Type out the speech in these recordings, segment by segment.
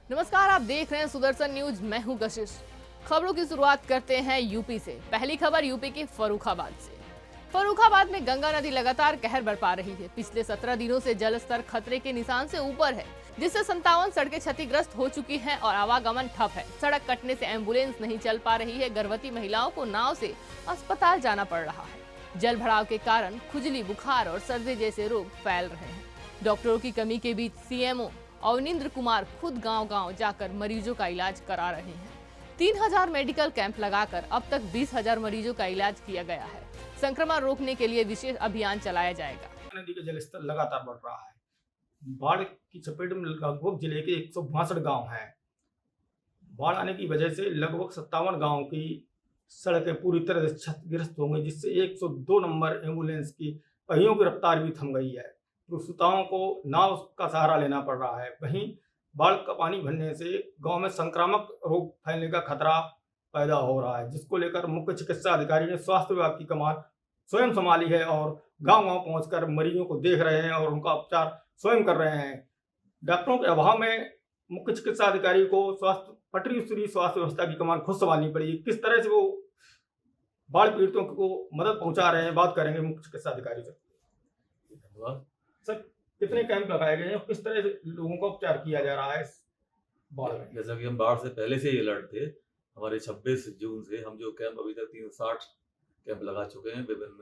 नमस्कार, आप देख रहे हैं सुदर्शन न्यूज। मैं हूं कशिश। खबरों की शुरुआत करते हैं यूपी से। पहली खबर यूपी के फर्रुखाबाद से। फर्रुखाबाद में गंगा नदी लगातार कहर बरपा रही है। पिछले 17 दिनों से जल स्तर खतरे के निशान से ऊपर है, जिससे 57 सड़कें क्षतिग्रस्त हो चुकी हैं और आवागमन ठप है। सड़क कटने से एम्बुलेंस नहीं चल पा रही है। गर्भवती महिलाओं को नाव से अस्पताल जाना पड़ रहा है। जल भराव के कारण खुजली, बुखार और सर्दी जैसे रोग फैल रहे हैं। डॉक्टरों की कमी के बीच सीएमओ अवनिंद्र कुमार खुद गांव-गांव जाकर मरीजों का इलाज करा रहे हैं। 3000 मेडिकल कैंप लगाकर अब तक 20,000 मरीजों का इलाज किया गया है। संक्रमण रोकने के लिए विशेष अभियान चलाया जाएगा। नदी का जलस्तर लगातार बढ़ रहा है। बाढ़ की चपेट में लगभग जिले के 162 गांव हैं। बाढ़ आने की वजह से लगभग 57 गांव की सड़कें पूरी तरह से क्षतिग्रस्त होंगी, जिससे 102 नंबर एम्बुलेंस की पहियों की रफ्तार भी थम गई है। प्रसूताओं को नाव का सहारा लेना पड़ रहा है। वहीं बाढ़ का पानी भरने से गांव में संक्रामक रोग फैलने का खतरा पैदा हो रहा है, जिसको लेकर मुख्य चिकित्सा अधिकारी ने स्वास्थ्य विभाग की कमान स्वयं संभाली है और गांव-गांव पहुंचकर मरीजों को देख रहे हैं और उनका उपचार स्वयं कर रहे हैं। डॉक्टरों के अभाव में मुख्य चिकित्सा अधिकारी को पटरी स्तरीय स्वास्थ्य व्यवस्था की कमान खुद संभालनी पड़ी। किस तरह से वो बाढ़ पीड़ितों को मदद पहुंचा रहे हैं, बात करेंगे मुख्य चिकित्सा अधिकारी से। धन्यवाद सर, कितने कैंप लगाए गए हैं और किस तरह से लोगों का उपचार किया जा रहा है इस बाढ़ में? जैसा कि हम बाढ़ से पहले से ही अलर्ट थे। हमारे 26 जून से हम जो कैंप अभी तक 360 कैंप लगा चुके हैं विभिन्न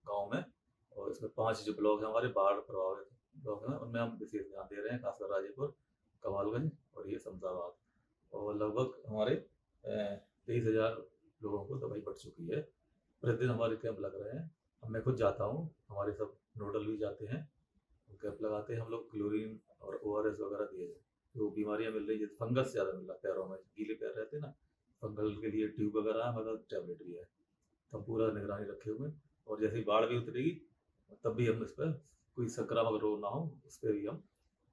गाँव में, और इसमें 5 जो ब्लॉक हैं हमारे बाढ़ प्रभावित ब्लॉक हैं, उनमें हम विशेष ध्यान दे रहे हैं, खासकर राजेपुर, कमालगंज और ये शमशाबाद। और लगभग हमारे 23,000 लोगों को दवाई पड़ चुकी है। प्रतिदिन हमारे कैंप लग रहे हैं। मैं खुद जाता हूँ, हमारे सब नोडल भी जाते हैं, कैंप लगाते हैं हम लोग। क्लोरीन और ORS वगैरह दिए हैं। जो बीमारियां मिल रही है, फंगस ज़्यादा मिल रहा है पैरों में, गीले पैर रहते हैं ना, फंगल के लिए ट्यूब वगैरह है, मतलब टैबलेट भी है। तो हम पूरा निगरानी रखे हुए हैं, और जैसे ही बाढ़ भी उतरेगी तब भी हम इस पर कोई संक्रामक रोग ना हो, उस पर भी हम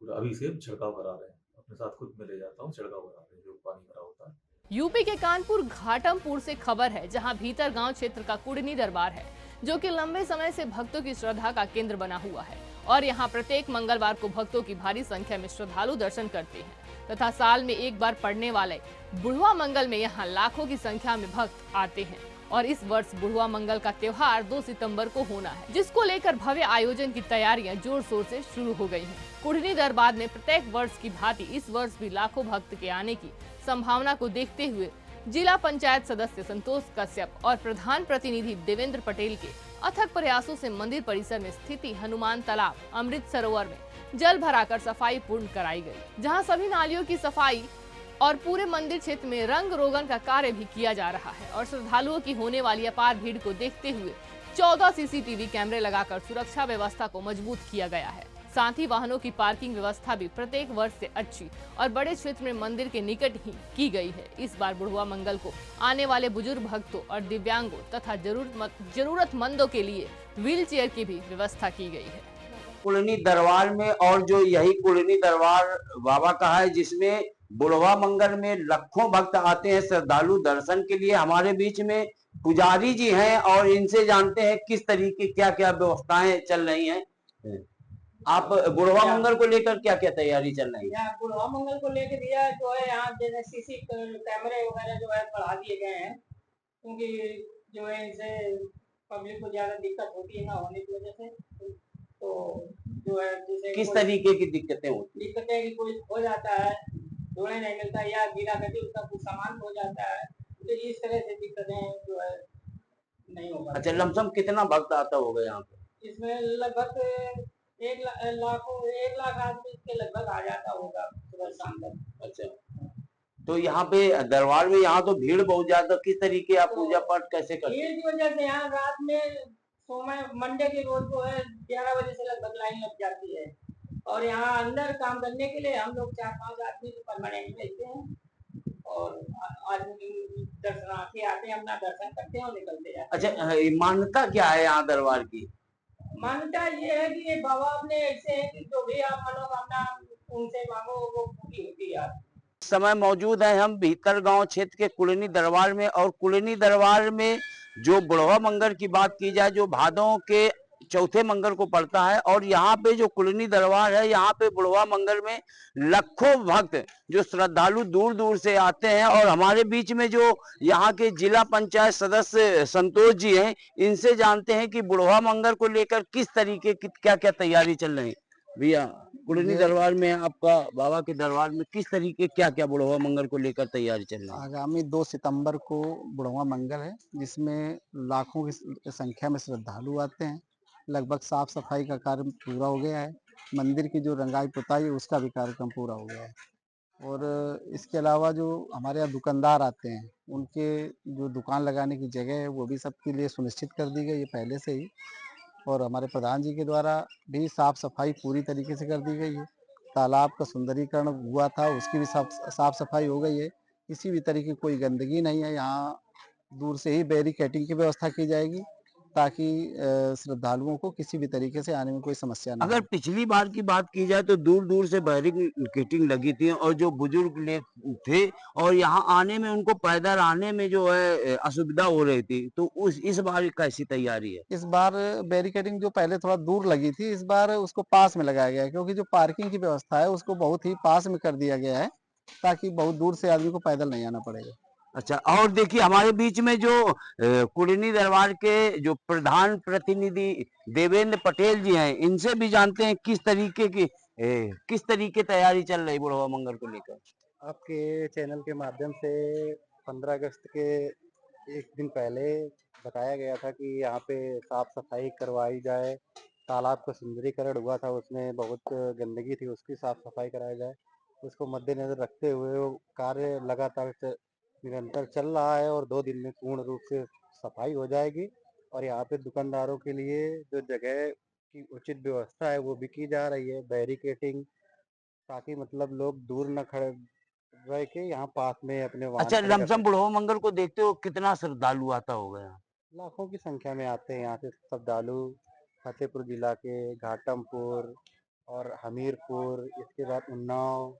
पूरा अभी से छिड़काव करा रहे हैं। अपने साथ खुद में ले जाता हूँ, छिड़काव करा रहे हैं जो पानी भरा होता है। यूपी के कानपुर घाटमपुर से खबर है, जहां भीतर गांव क्षेत्र का कुड़नी दरबार है, जो कि लंबे समय से भक्तों की श्रद्धा का केंद्र बना हुआ है और यहां प्रत्येक मंगलवार को भक्तों की भारी संख्या में श्रद्धालु दर्शन करते हैं तथा साल में एक बार पड़ने वाले बुढ़वा मंगल में यहां लाखों की संख्या में भक्त आते हैं। और इस वर्ष बुढ़वा मंगल का त्योहार 2 सितंबर को होना है, जिसको लेकर भव्य आयोजन की तैयारियां जोर शोर से शुरू हो गई हैं। कुड़नी दरबार में प्रत्येक वर्ष की भांति इस वर्ष भी लाखों भक्त के आने की संभावना को देखते हुए जिला पंचायत सदस्य संतोष कश्यप और प्रधान प्रतिनिधि देवेंद्र पटेल के अथक प्रयासों से मंदिर परिसर में स्थित हनुमान तालाब, अमृत सरोवर में जल भराकर सफाई पूर्ण कराई गई, जहां सभी नालियों की सफाई और पूरे मंदिर क्षेत्र में रंग रोगन का कार्य भी किया जा रहा है। और श्रद्धालुओं की होने वाली अपार भीड़ को देखते हुए 14 CCTV कैमरे लगाकर सुरक्षा व्यवस्था को मजबूत किया गया है। साथ ही वाहनों की पार्किंग व्यवस्था भी प्रत्येक वर्ष से अच्छी और बड़े क्षेत्र में मंदिर के निकट ही की गई है। इस बार बुढ़वा मंगल को आने वाले बुजुर्ग भक्तों और दिव्यांगों तथा जरूरतमंदों के लिए व्हील चेयर की भी व्यवस्था की गई है। कुलनी दरबार में, और जो यही कुलनी दरबार बाबा का है, जिसमें बुढ़वा मंगल में लाखों भक्त आते हैं श्रद्धालु दर्शन के लिए। हमारे बीच में पुजारी जी हैं और इनसे जानते हैं किस तरीके क्या क्या व्यवस्थाएं चल रही हैं। आप बुढ़वा मंगल को लेकर क्या क्या तैयारी चल रही है? बुढ़वा मंगल को लेकर दिया जो है, यहाँ जैसे CC कैमरे वगैरह जो है बढ़ा दिए गए हैं, क्योंकि जो है इनसे पब्लिक को ज्यादा दिक्कत होती है ना होने की वजह से। तो जो है जैसे किस तरीके की दिक्कतें होती है कि कोई खो जाता है, ढूंढने नहीं मिलता, या गीला करके उसका कुछ सामान खो जाता है, तो इस तरह से दिक्कतें जो है नहीं हो पाती। अच्छा, लमसम कितना भक्त आता होगा यहाँ पे? इसमें लगभग 1 लाख आदमी के लगभग आ जाता होगा सुबह शाम तक। अच्छा, तो यहाँ पे दरबार में यहाँ तो भीड़ बहुत ज्यादा, किस तरीके आप पूजा पाठ कैसे करते हैं? भीड़ की वजह से यहाँ रात में मंडे के रोज जो है 11 बजे से लगभग लाइन लग जाती है, और यहाँ अंदर काम करने के लिए हम लोग 4-5 आदमी को परमानेंट भेजते हैं, और आदमी दर्शनार्थी आते हैं, अपना दर्शन करते हैं और निकलते जाते हैं। अच्छा, मान्यता क्या है यहाँ दरबार की? मान्यता ये है कि ये बाबा अपने ऐसे है कि जो भी आप मनोकामना उनसे मांगो वो पूरी होती है। समय मौजूद है हम भीतर गांव क्षेत्र के कुलनी दरबार में, और कुलनी दरबार में जो बुढ़वा मंगल की बात की जाए, जो भादों के चौथे मंगल को पड़ता है। और यहाँ पे जो कुलनी दरबार है, यहाँ पे बुढ़वा मंगल में लाखों भक्त जो श्रद्धालु दूर दूर से आते हैं। और हमारे बीच में जो यहाँ के जिला पंचायत सदस्य संतोष जी हैं, इनसे जानते हैं कि बुढ़वा मंगल को लेकर किस तरीके की क्या क्या तैयारी चल रही है। भैया, कुलनी दरबार में आपका बाबा के दरबार में किस तरीके क्या क्या बुढ़वा मंगल को लेकर तैयारी चल रही है? आगामी 2 सितंबर को बुढ़वा मंगल है, जिसमें लाखों की संख्या में श्रद्धालु आते हैं। लगभग साफ सफाई का कार्य पूरा हो गया है। मंदिर की जो रंगाई पुताई है उसका भी कार्यक्रम पूरा हो गया है। और इसके अलावा जो हमारे यहाँ दुकानदार आते हैं, उनके जो दुकान लगाने की जगह है वो भी सबके लिए सुनिश्चित कर दी गई है पहले से ही। और हमारे प्रधान जी के द्वारा भी साफ सफाई पूरी तरीके से कर दी गई है। तालाब का सुंदरीकरण हुआ था, उसकी भी साफ सफाई हो गई है। किसी भी तरीके की कोई गंदगी नहीं है। यहाँ दूर से ही बैरिकेडिंग की व्यवस्था की जाएगी, ताकि श्रद्धालुओं को किसी भी तरीके से आने में कोई समस्या ना अगर हो। पिछली बार की बात की जाए तो दूर दूर से बैरिकेडिंग लगी थी, और जो बुजुर्ग थे और यहाँ आने में उनको पैदल आने में जो है असुविधा हो रही थी, तो इस बार कैसी तैयारी है? इस बार बैरिकेडिंग जो पहले थोड़ा दूर लगी थी, इस बार उसको पास में लगाया गया है, क्योंकि जो पार्किंग की व्यवस्था है उसको बहुत ही पास में कर दिया गया है, ताकि बहुत दूर से आदमी को पैदल नहीं आना पड़ेगा। अच्छा, और देखिए हमारे बीच में जो कुलनी दरबार के जो प्रधान प्रतिनिधि देवेंद्र पटेल जी हैं, इनसे भी जानते हैं किस तरीके तैयारी चल रही बुढ़वा मंगल को लेकर। आपके चैनल के माध्यम से 15 अगस्त के एक दिन पहले बताया गया था कि यहाँ पे साफ सफाई करवाई जाए। तालाब का सुंदरीकरण हुआ था, उसमें बहुत गंदगी थी, उसकी साफ सफाई कराई जाए। उसको मद्देनजर रखते हुए वो कार्य लगातार निरंतर चल रहा है, और 2 दिन में पूर्ण रूप से सफाई हो जाएगी। और यहाँ पे दुकानदारों के लिए जो जगह की उचित व्यवस्था है वो भी की जा रही है, बैरिकेडिंग, ताकि मतलब लोग दूर न खड़े रह के यहाँ पास में अपने वाहन अच्छा, खड़े कर लमसम सकें। बुढ़वा मंगल को देखते हो कितना श्रद्धालु आता होगा यहाँ? लाखों की संख्या में आते हैं यहाँ से श्रद्धालु। फतेहपुर जिला के घाटमपुर और हमीरपुर, इसके बाद उन्नाव,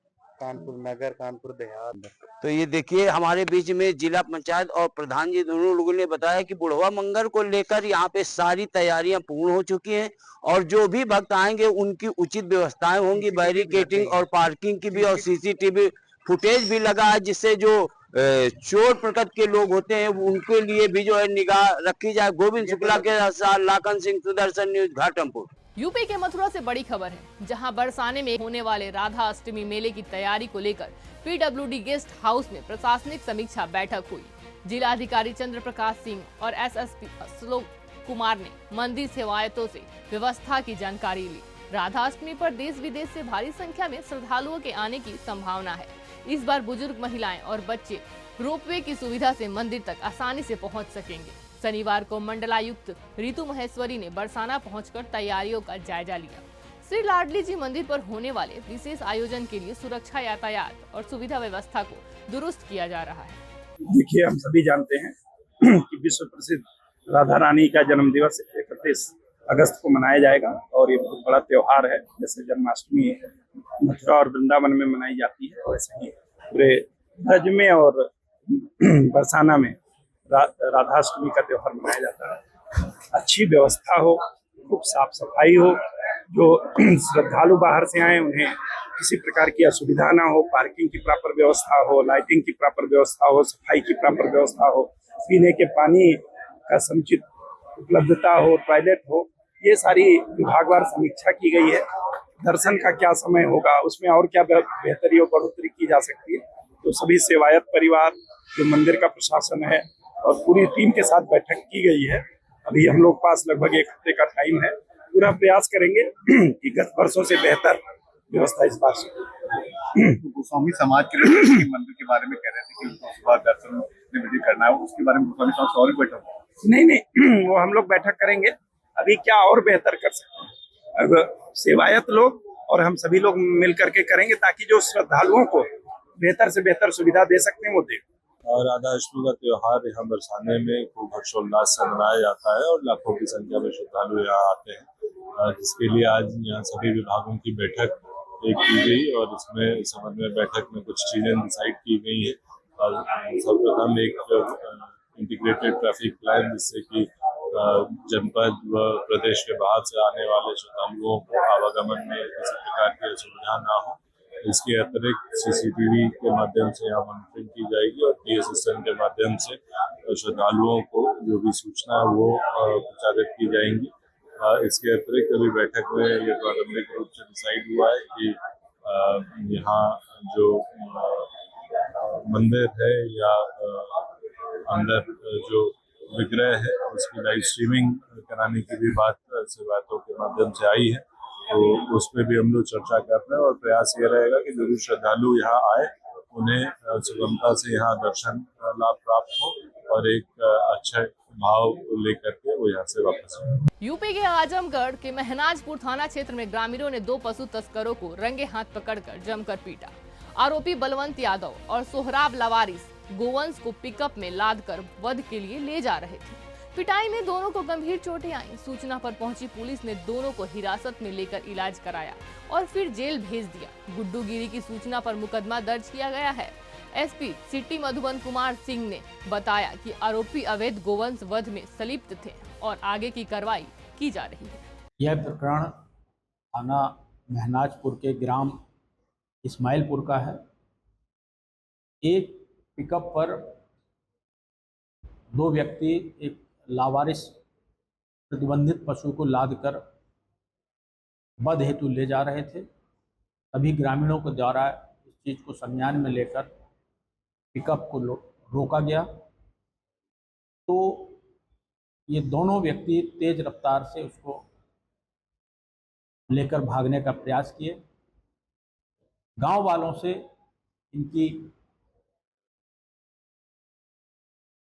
कानपुर नगर, कानपुर देहात। तो ये देखिए हमारे बीच में जिला पंचायत और प्रधान जी दोनों लोगों ने बताया कि बुढ़वा मंगल को लेकर यहाँ पे सारी तैयारियां पूर्ण हो चुकी हैं, और जो भी भक्त आएंगे उनकी उचित व्यवस्थाएं होंगी, बैरिकेडिंग और पार्किंग की भी, और सीसीटीवी फुटेज भी लगा है, जिससे जो चोर प्रकृति के लोग होते हैं उनके लिए भी जो है निगाह रखी जाए। गोविंद शुक्ला के साथ लाखन सिंह, सुदर्शन न्यूज, घाटमपुर। यूपी के मथुरा से बड़ी खबर है, जहां बरसाने में होने वाले राधा अष्टमी मेले की तैयारी को लेकर पीडब्ल्यूडी गेस्ट हाउस में प्रशासनिक समीक्षा बैठक हुई। जिलाधिकारी चंद्र प्रकाश सिंह और एसएसपी श्लोक कुमार ने मंदिर सेवायतों से व्यवस्था की जानकारी ली। राधा अष्टमी पर देश विदेश से भारी संख्या में श्रद्धालुओं के आने की संभावना है। इस बार बुजुर्ग महिलाएं और बच्चे रोपवे की सुविधा से मंदिर तक आसानी से पहुंच सकेंगे। शनिवार को मंडलायुक्त रितु महेश्वरी ने बरसाना पहुंचकर तैयारियों का जायजा लिया। श्री लाडली जी मंदिर पर होने वाले विशेष आयोजन के लिए सुरक्षा, यातायात और सुविधा व्यवस्था को दुरुस्त किया जा रहा है। देखिए, हम सभी जानते हैं कि विश्व प्रसिद्ध राधा रानी का जन्म दिवस 31 अगस्त को मनाया जाएगा, और ये बहुत बड़ा त्योहार है। जैसे जन्माष्टमी मथुरा और वृंदावन में मनाई जाती है, वैसे ही पूरे ब्रज में और बरसाना में राधाष्टमी का त्योहार मनाया जाता है। अच्छी व्यवस्था हो, खूब साफ सफाई हो, जो श्रद्धालु बाहर से आए उन्हें किसी प्रकार की असुविधा ना हो, पार्किंग की प्रॉपर व्यवस्था हो, लाइटिंग की प्रॉपर व्यवस्था हो, सफाई की प्रॉपर व्यवस्था हो, पीने के पानी का समुचित उपलब्धता हो, टॉयलेट हो, ये सारी विभागवार समीक्षा की गई है। दर्शन का क्या समय होगा, उसमें और क्या बेहतरी और बढ़ोतरी की जा सकती है, तो सभी सेवायत परिवार, जो मंदिर का प्रशासन है और पूरी टीम के साथ बैठक की गई है। अभी हम लोग पास लगभग 1 हफ्ते का टाइम है। पूरा प्रयास करेंगे कि गत वर्षों से बेहतर व्यवस्था इस बार से। गोस्वामी समाज के लोग मंदिर के बारे में कह रहे थे कि उनको सुबह दर्शन विधि करना है, उसके बारे में गोस्वामी साहब से और बैठक नहीं, वो हम लोग बैठक करेंगे। अभी क्या और बेहतर कर सकते हैं, अब सेवायत लोग और हम सभी लोग मिल करके करेंगे, ताकि जो श्रद्धालुओं को बेहतर से बेहतर सुविधा दे सकते हैं वो दे। और राधा अष्टमी का त्योहार यहाँ बरसाने में खूब हर्षोल्लास से मनाया जाता है, और लाखों की संख्या में श्रद्धालु यहाँ आते हैं, जिसके लिए आज यहाँ सभी विभागों की बैठक की गई, और इसमें समन्वय बैठक में कुछ चीजें डिसाइड की गई है। और सर्वप्रथम एक इंटीग्रेटेड ट्रैफिक प्लान, जिससे कि जनपद व प्रदेश के बाहर से आने वाले श्रद्धालुओं को आवागमन में किसी प्रकार की असुविधा ना हो, इसके अतिरिक्त सीसीटीवी के माध्यम से यहाँ मॉनिटरिंग की जाएगी और पीए सिस्टम के माध्यम से श्रद्धालुओं को जो भी सूचना है वो प्रचारित की जाएंगी। इसके अतिरिक्त अभी बैठक में ये प्रारंभिक रूप से डिसाइड हुआ है कि यहाँ जो मंदिर है या अंदर जो विग्रह है उसकी लाइव स्ट्रीमिंग कराने की भी बातों के माध्यम से आई है, तो उस पर भी हम लोग चर्चा कर रहे हैं और प्रयास ये रहेगा कि जो भी श्रद्धालु यहाँ आए उन्हें सुगमता से यहाँ दर्शन लाभ प्राप्त हो और एक अच्छे भाव लेकर के वो यहाँ से वापस आए। यूपी के आजमगढ़ के महनाजपुर थाना क्षेत्र में ग्रामीणों ने 2 पशु तस्करों को रंगे हाथ पकड़कर जमकर पीटा। आरोपी बलवंत यादव और सोहराब लवारिस गोवंश को पिकअप में लादकर वध के लिए ले जा रहे थे। पिटाई में दोनों को गंभीर चोटें आईं। सूचना पर पहुंची पुलिस ने दोनों को हिरासत में लेकर इलाज कराया और फिर जेल भेज दिया। गुड्डू गिरी की सूचना पर मुकदमा दर्ज किया गया है। एसपी सिटी मधुबन कुमार सिंह ने बताया कि आरोपी अवैध गोवंश वध में संलिप्त थे और आगे की कार्रवाई की जा रही है। यह प्रकरण थाना महनाजपुर के ग्राम इस्माइलपुर का है। एक पिकअप पर 2 व्यक्ति एक लावारिस प्रतिबंधित पशु को लादकर वध हेतु ले जा रहे थे। तभी ग्रामीणों के द्वारा इस चीज़ को संज्ञान में लेकर पिकअप को रोका गया, तो ये दोनों व्यक्ति तेज रफ्तार से उसको लेकर भागने का प्रयास किए। गांव वालों से इनकी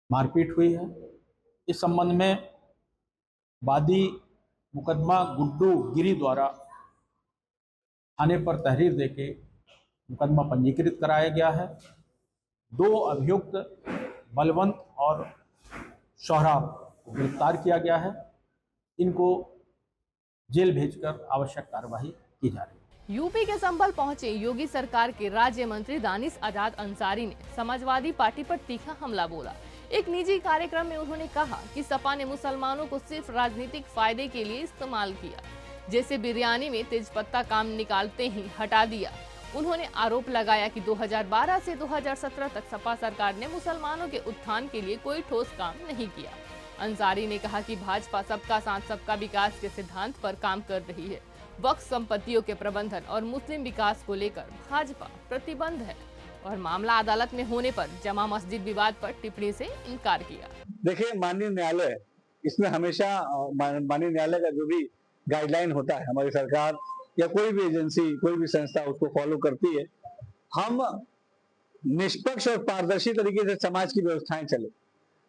मारपीट हुई है। इस संबंध में वादी मुकदमा गुड्डू गिरी द्वारा थाने पर तहरीर देके मुकदमा पंजीकृत कराया गया है। 2 अभियुक्त बलवंत और सोहराब को गिरफ्तार किया गया है। इनको जेल भेजकर आवश्यक कार्रवाई की जा रही है। यूपी के संभल पहुंचे योगी सरकार के राज्य मंत्री दानिश आजाद अंसारी ने समाजवादी पार्टी पर तीखा हमला बोला। एक निजी कार्यक्रम में उन्होंने कहा कि सपा ने मुसलमानों को सिर्फ राजनीतिक फायदे के लिए इस्तेमाल किया, जैसे बिरयानी में तेजपत्ता काम निकालते ही हटा दिया। उन्होंने आरोप लगाया कि 2012 से 2017 तक सपा सरकार ने मुसलमानों के उत्थान के लिए कोई ठोस काम नहीं किया। अंसारी ने कहा कि भाजपा सबका साथ सबका विकास के सिद्धांत पर काम कर रही है। वक्फ संपत्तियों के प्रबंधन और मुस्लिम विकास को लेकर भाजपा प्रतिबंध है और मामला अदालत में होने पर जमा मस्जिद विवाद पर टिप्पणी से इनकार किया। देखिए, माननीय न्यायालय इसमें हमेशा माननीय न्यायालय का जो भी गाइडलाइन होता है, हमारी सरकार या कोई भी एजेंसी कोई भी संस्था उसको फॉलो करती है। हम निष्पक्ष और पारदर्शी तरीके से समाज की व्यवस्थाएं चले,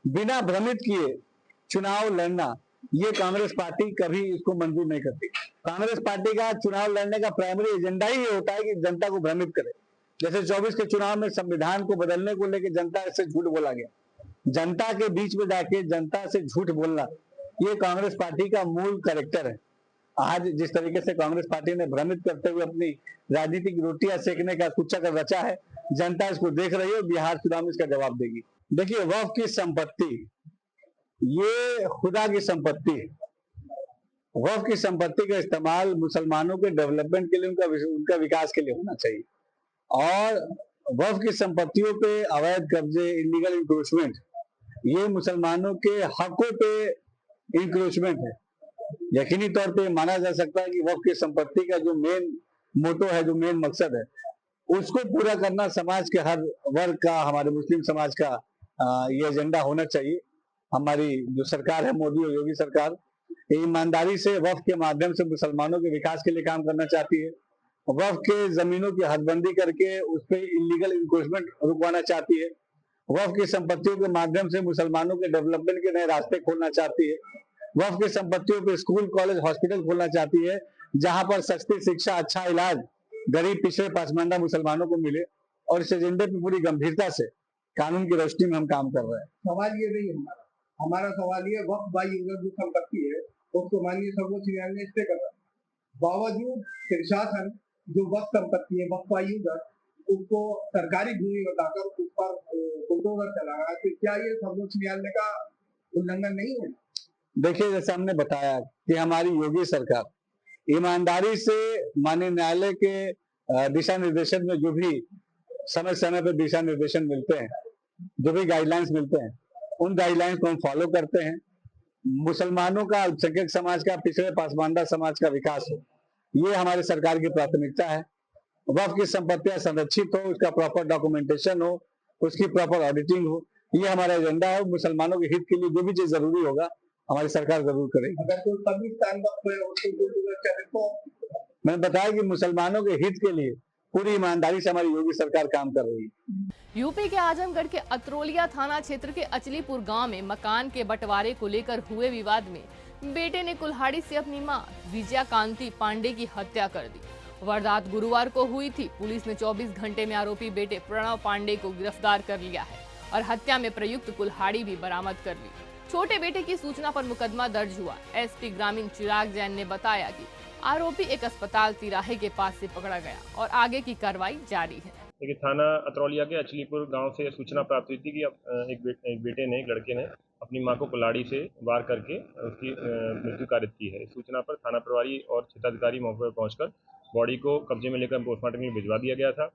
बिना भ्रमित किए चुनाव लड़ना, ये कांग्रेस पार्टी कभी इसको मंजूर नहीं करती। कांग्रेस पार्टी का चुनाव लड़ने का प्राइमरी एजेंडा ही ये होता है कि जनता को भ्रमित करे। जैसे 24 के चुनाव में संविधान को बदलने को लेकर जनता से झूठ बोला गया, जनता के बीच में जाके जनता से झूठ बोलना, ये कांग्रेस पार्टी का मूल कैरेक्टर है। आज जिस तरीके से कांग्रेस पार्टी ने भ्रमित करते हुए अपनी राजनीतिक रोटियां सेकने का कुछ कर रचा है, जनता इसको देख रही है, बिहार चुनाव में इसका जवाब देगी। देखिए, वक्फ की संपत्ति ये खुदा की संपत्ति है। वक्फ की संपत्ति का इस्तेमाल मुसलमानों के डेवलपमेंट के लिए, उनका विकास के लिए होना चाहिए। और वक्फ की संपत्तियों पे अवैध कब्जे, इलीगल इंक्रोचमेंट, ये मुसलमानों के हकों पे इंक्रोचमेंट है। यकीनी तौर पे माना जा सकता है कि वक्फ की संपत्ति का जो मेन मोटो है, जो मेन मकसद है, उसको पूरा करना समाज के हर वर्ग का, हमारे मुस्लिम समाज का ये एजेंडा होना चाहिए। हमारी जो सरकार है, मोदी और योगी सरकार, ईमानदारी से वक्फ के माध्यम से मुसलमानों के विकास के लिए काम करना चाहती है। वक्फ के जमीनों की हदबंदी करके उस पर इलीगल इंक्रोचमेंट रुकवाना चाहती है। वक्फ की संपत्तियों के माध्यम से मुसलमानों के डेवलपमेंट के नए रास्ते खोलना चाहती है। वक्फ की संपत्तियों पे स्कूल, कॉलेज, हॉस्पिटल खोलना चाहती है, जहां पर सस्ती शिक्षा, अच्छा इलाज गरीब, पिछड़े, पसमानदा मुसलमानों को मिले। और इस एजेंडे पे पूरी गंभीरता से कानून की रोशनी में हम काम कर रहे हैं। सवाल ये नहीं है हमारा सवाल ये वक्फ बाई जो संपत्ति है उसको माननीय सर्वोच्च न्यायालय स्टे कर रहा है। बावजूद प्रशासन जो वक्फ संपत्ति है, वक्फ बाई उसको सरकारी भूमि बताकर उस पर बुलडोजर चला रहा है, तो क्या ये सर्वोच्च न्यायालय का उल्लंघन नहीं है? देखिए, जैसे हमने बताया कि हमारी योगी सरकार ईमानदारी से माननीय न्यायालय के दिशा निर्देशन में जो भी समय समय पर दिशा निर्देशन मिलते हैं, जो भी गाइडलाइंस मिलते हैं, उन गाइडलाइंस को हम फॉलो करते हैं। मुसलमानों का, अल्पसंख्यक समाज का, पिछड़े पासमानदा समाज का विकास हो, ये हमारी सरकार की प्राथमिकता है। वक्फ की संपत्तियां संरक्षित हो, उसका प्रॉपर डॉक्यूमेंटेशन हो, उसकी प्रॉपर ऑडिटिंग हो, ये हमारा एजेंडा है। मुसलमानों के हित के लिए जो भी चीज जरूरी होगा हमारी सरकार जरूर करेगी। अगर कोई कब्रिस्तान वक्फ है उसको मैंने बताया कि मुसलमानों के हित के लिए पूरी ईमानदारी से हमारी योगी सरकार काम कर रही है। यूपी के आजमगढ़ के अतरोलिया थाना क्षेत्र के अचलीपुर गांव में मकान के बंटवारे को लेकर हुए विवाद में बेटे ने कुल्हाड़ी से अपनी मां विजया कांति पांडे की हत्या कर दी। वारदात गुरुवार को हुई थी। पुलिस ने 24 घंटे में आरोपी बेटे प्रणव पांडे को गिरफ्तार कर लिया है और हत्या में प्रयुक्त कुल्हाड़ी भी बरामद कर ली। छोटे बेटे की सूचना पर मुकदमा दर्ज हुआ। एसपी ग्रामीण चिराग जैन ने बताया कि आरोपी एक अस्पताल तिराहे के पास से पकड़ा गया और आगे की कार्रवाई जारी है। देखिए, थाना अतरौलिया के अचलीपुर गांव से सूचना प्राप्त हुई थी कि एक बेटे ने, एक लड़के ने अपनी मां को कुल्हाड़ी से वार करके उसकी मृत्यु कारित की है। इस सूचना पर थाना प्रभारी और क्षेत्राधिकारी मौके पर पहुंचकर बॉडी को कब्जे में लेकर पोस्टमार्टम के लिए भिजवा दिया गया था।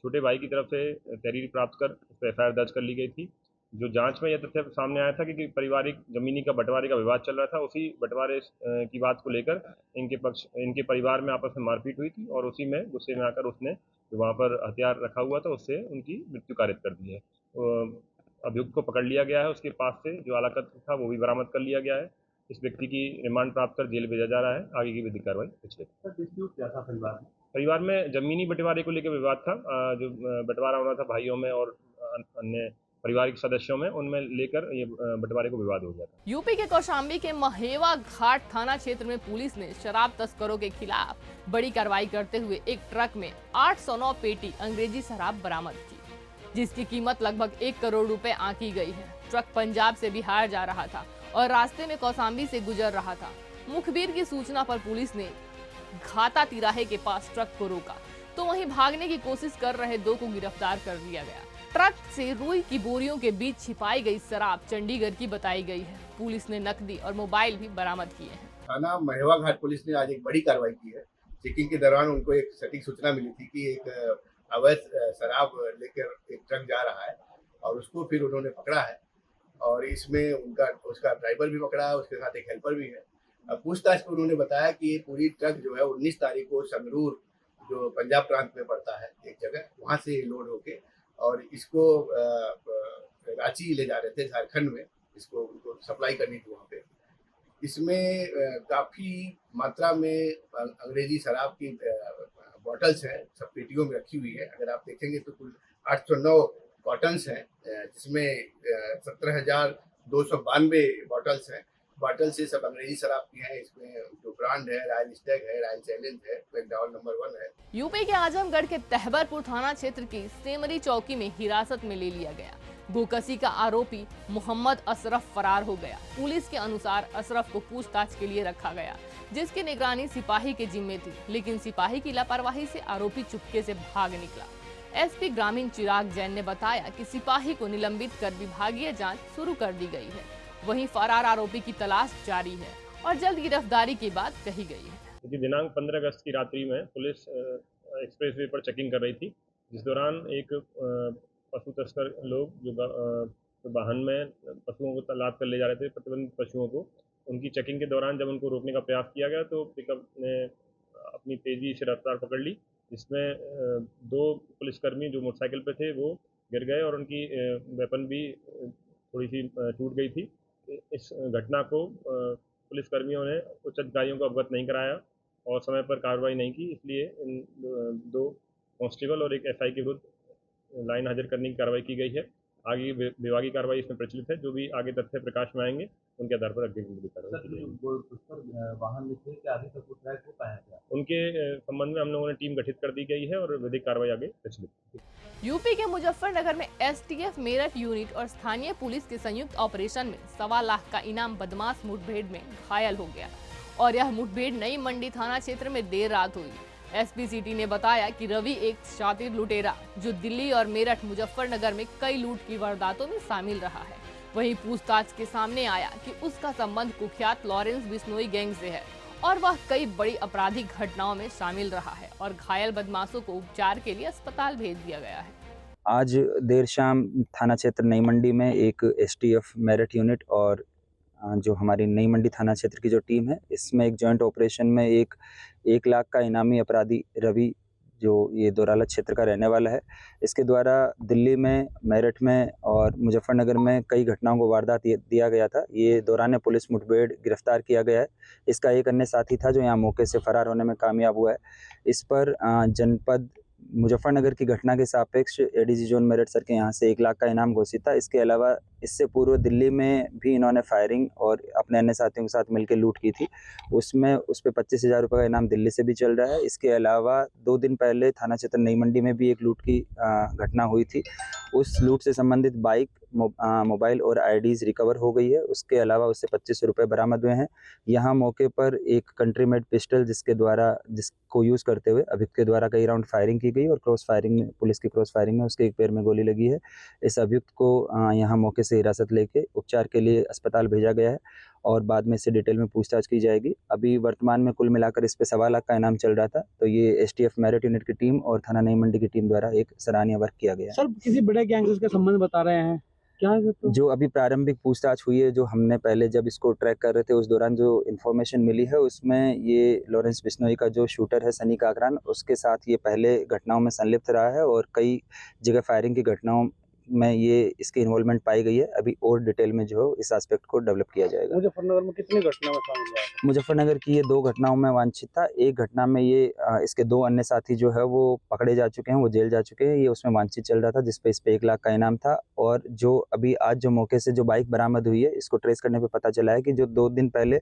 छोटे भाई की तरफ से तहरीर प्राप्त कर उस पर एफआईआर दर्ज कर ली गई थी। जो जांच में यह तथ्य सामने आया था कि पारिवारिक जमीनी का बंटवारे का विवाद चल रहा था। उसी बंटवारे की बात को लेकर इनके परिवार में आपस में मारपीट हुई थी और उसी में गुस्से में आकर उसने जो वहाँ पर हथियार रखा हुआ था उससे उनकी मृत्यु कारित कर दी है। अभियुक्त को पकड़ लिया गया है। उसके पास से जो आलाकत्र था वो भी बरामद कर लिया गया है। इस व्यक्ति की रिमांड प्राप्त कर जेल भेजा जा रहा है। आगे की विधिक कार्रवाई डिस्प्यूट क्या था परिवार में जमीनी बंटवारे को लेकर विवाद था। जो बंटवारा होना था भाइयों में और अन्य पारिवारिक सदस्यों में, उनमें लेकर ये बंटवारे को विवाद हो गया था। यूपी के कौशाम्बी के महेवा घाट थाना क्षेत्र में पुलिस ने शराब तस्करों के खिलाफ बड़ी कार्रवाई करते हुए एक ट्रक में 809 पेटी अंग्रेजी शराब बरामद की, जिसकी कीमत लगभग 1 करोड़ रुपए आंकी गई है। ट्रक पंजाब से बिहार जा रहा था और रास्ते में कौशाम्बी से गुजर रहा था। मुखबिर की सूचना पर पुलिस ने घाटा तिराहे के पास ट्रक को रोका तो वहीं भागने की कोशिश कर रहे 2 को गिरफ्तार कर लिया गया। ट्रक से रुई की बोरियों के बीच छिपाई गई शराब चंडीगढ़ की बताई गई है। पुलिस ने नकदी और मोबाइल भी बरामद किए हैं। थाना महेवा घाट पुलिस ने आज एक बड़ी कार्रवाई की है। चेकिंग के दौरान उनको एक सटीक सूचना मिली थी कि एक अवैध शराब लेकर एक ट्रक जा रहा है और उसको फिर उन्होंने पकड़ा है और इसमें उसका ड्राइवर भी पकड़ा है, उसके साथ एक हेल्पर भी है। पूछताछ में उन्होंने बताया कि ये पूरी ट्रक जो है 19 तारीख को संगरूर जो पंजाब प्रांत में पड़ता है एक जगह, वहाँ से लोड होके और इसको रांची ले जा रहे थे, झारखंड में इसको उनको सप्लाई करनी थी वहाँ पे। इसमें काफ़ी मात्रा में अंग्रेजी शराब की बॉटल्स हैं, सब पेटियों में रखी हुई है। अगर आप देखेंगे तो कुल 809 कॉटन्स हैं, जिसमें 17,292 बॉटल्स हैं। बॉटल से सब अंग्रेजी शराब की है। इसमें जो ब्रांड है रॉयल स्टैग है, रॉयल चैलेंज है, मैकडॉवेल नंबर 1 है। यूपी के आजमगढ़ के तहबरपुर थाना क्षेत्र की सेमरी चौकी में हिरासत में ले लिया गया गोकसी का आरोपी मोहम्मद अशरफ फरार हो गया। पुलिस के अनुसार अशरफ को पूछताछ के लिए रखा गया, जिसकी निगरानी सिपाही के जिम्मे थी, लेकिन सिपाही की लापरवाही से आरोपी चुपके से भाग निकला। एसपी ग्रामीण चिराग जैन ने बताया कि सिपाही को निलंबित कर विभागीय जांच शुरू कर दी गई है। वहीं फरार आरोपी की तलाश जारी है और जल्द गिरफ्तारी की बात कही गई है। दिनांक 15 अगस्त की रात्रि में पुलिस एक्सप्रेसवे पर चेकिंग कर रही थी, जिस दौरान एक पशु तस्कर लोग जो वाहन में पशुओं को लाद कर ले जा रहे थे, प्रतिबंधित पशुओं को, उनकी चेकिंग के दौरान जब उनको रोकने का प्रयास किया गया तो पिकअप ने अपनी तेजी से रफ्तार पकड़ ली, जिसमें 2 पुलिसकर्मी जो मोटरसाइकिल पे थे वो गिर गए और उनकी वेपन भी थोड़ी सी टूट गई थी। इस घटना को पुलिसकर्मियों ने उच्च अधिकारियों को अवगत नहीं कराया और समय पर कार्रवाई नहीं की, इसलिए इन 2 कांस्टेबल और एक एसआई के विरुद्ध लाइन हाजिर करने की कार्रवाई की गई है। आगे विभागीय कार्रवाई इसमें प्रचलित है। जो भी आगे तथ्य प्रकाश में आएंगे उनके आधार पर अग्रिम कार्रवाई की जाएगी। वाहन में थे क्या अभी तक वो ट्रैक हो पाया क्या? उनके संबंध में हम लोगों ने टीम गठित कर दी गई है और विधिक कार्रवाई आगे प्रचलित है। यूपी के मुजफ्फरनगर में एसटीएफ मेरठ यूनिट और स्थानीय पुलिस के संयुक्त ऑपरेशन में 1.25 लाख का इनाम बदमाश मुठभेड़ में घायल हो गया और यह मुठभेड़ नई मंडी थाना क्षेत्र में देर रात हुई। एसपी सिटी ने बताया कि रवि एक शातिर लुटेरा जो दिल्ली और मेरठ मुजफ्फरनगर में कई लूट की वारदातों में शामिल रहा है, वहीं पूछताछ के सामने आया कि उसका संबंध कुख्यात लॉरेंस बिश्नोई गैंग से है और वह कई बड़ी आपराधिक घटनाओं में शामिल रहा है और घायल बदमाशों को उपचार के लिए अस्पताल भेज दिया गया है। आज देर शाम थाना क्षेत्र नई मंडी में एक एसटीएफ मेरठ यूनिट और जो हमारी नई मंडी थाना क्षेत्र की जो टीम है, इसमें एक जॉइंट ऑपरेशन में एक लाख का इनामी अपराधी रवि, जो ये दोराला क्षेत्र का रहने वाला है, इसके द्वारा दिल्ली में, मेरठ में और मुजफ्फरनगर में कई घटनाओं को वारदात दिया गया था। ये दौरान पुलिस मुठभेड़ गिरफ्तार किया गया है। इसका एक अन्य साथी था जो यहाँ मौके से फरार होने में कामयाब हुआ है। इस पर जनपद मुजफ्फरनगर की घटना के सापेक्ष एडीजी जोन मेरठ सर के यहाँ से 1 लाख का इनाम घोषित था। इसके अलावा इससे पूर्व दिल्ली में भी इन्होंने फायरिंग और अपने अन्य साथियों के साथ मिलकर लूट की थी। उस पर 25,000 रुपये का इनाम दिल्ली से भी चल रहा है। इसके अलावा 2 दिन पहले थाना क्षेत्र नई मंडी में भी एक लूट की घटना हुई थी। उस लूट से संबंधित बाइक, मोबाइल और आईडीज रिकवर हो गई है। उसके अलावा उससे 25 रुपये बरामद हुए हैं। यहाँ मौके पर एक कंट्री मेड पिस्टल जिसको यूज़ करते हुए अभियुक्त के द्वारा कई राउंड फायरिंग की गई और पुलिस की क्रॉस फायरिंग में उसके एक पैर में गोली लगी है। इस अभियुक्त को यहाँ मौके से हिरासत लेके उपचार के लिए अस्पताल भेजा गया है और बाद में इससे डिटेल में पूछताछ की जाएगी। अभी वर्तमान में कुल मिलाकर इस पे 1.25 लाख का इनाम चल रहा था। तो ये एसटीएफ मेरठ यूनिट की टीम और थाना नई मंडी की टीम द्वारा एक सराहनीय वर्क किया गया है। सर, किसी बड़े गैंग से इसका संबंध बता रहे हैं क्या है? तो जो अभी प्रारंभिक पूछताछ हुई है, जो हमने पहले जब इसको ट्रैक कर रहे थे उस दौरान जो इन्फॉर्मेशन मिली है, उसमें ये लॉरेंस बिश्नोई का जो शूटर है सनी काकरान, उसके साथ ये पहले घटनाओं में संलिप्त रहा है और कई जगह फायरिंग की घटनाओं में ये इसकी इन्वॉल्वमेंट पाई गई है। अभी और डिटेल में जो इस एस्पेक्ट को डेवलप किया जाएगा। मुजफ्फरनगर में कितनी घटनाओं में शामिल हुआ है? मुजफ्फरनगर की ये 2 घटनाओं में वांछित था। एक घटना में ये इसके 2 अन्य साथी जो है वो पकड़े जा चुके हैं, वो जेल जा चुके हैं। ये उसमें वांछित चल रहा था जिसपे इस पे 1 लाख का इनाम था। और जो अभी आज जो मौके से जो बाइक बरामद हुई है, इसको ट्रेस करने पे पता चला है कि जो 2 दिन पहले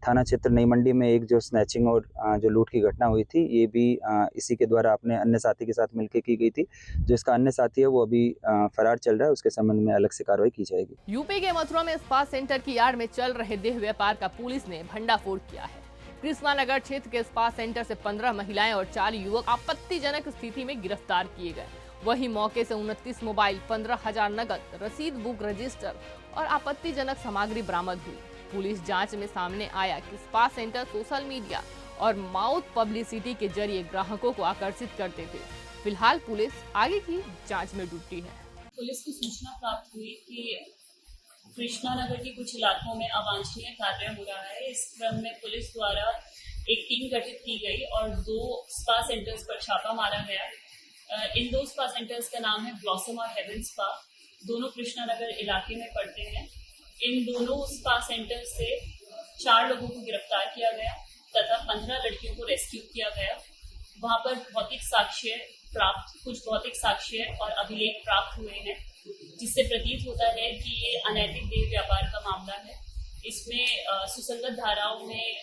थाना क्षेत्र नई मंडी में एक जो स्नैचिंग और जो लूट की घटना हुई थी, ये भी इसी के द्वारा अपने अन्य साथी के साथ मिलकर की गई थी। जो इसका अन्य साथी है वो अभी फरार चल रहा है, उसके संबंध में अलग से कार्रवाई की जाएगी। यूपी के मथुरा में स्पा सेंटर की यार्ड में चल रहे देह व्यापार का पुलिस ने भंडाफोड़ किया है। कृष्णानगर क्षेत्र के स्पा सेंटर से 15 महिलाएं और 4 युवक आपत्तिजनक स्थिति में गिरफ्तार किए गए। वहीं मौके से 29 मोबाइल, 15,000 नकद, रसीद, बुक, रजिस्टर और आपत्तिजनक सामग्री बरामद हुई। पुलिस जांच में सामने आया कि स्पा सेंटर सोशल मीडिया और माउथ पब्लिसिटी के जरिए ग्राहकों को आकर्षित करते थे। फिलहाल पुलिस आगे की जाँच में जुटी है। पुलिस को सूचना प्राप्त हुई कि कृष्णानगर के कुछ इलाकों में अवांछनीय कार्य हो रहा है। इस क्रम में पुलिस द्वारा एक टीम गठित की गई और 2 स्पा सेंटर्स पर छापा मारा गया। इन 2 स्पा सेंटर्स का नाम है ब्लॉसम और हेवन स्पा। दोनों कृष्णानगर इलाके में पड़ते हैं। इन दोनों स्पा सेंटर से 4 लोगों को गिरफ्तार किया गया तथा 15 लड़कियों को रेस्क्यू किया गया। वहां पर कुछ भौतिक साक्ष्य और अभिलेख प्राप्त हुए हैं, जिससे प्रतीत होता है कि ये अनैतिक देह व्यापार का मामला है। इसमें सुसंगत धाराओं में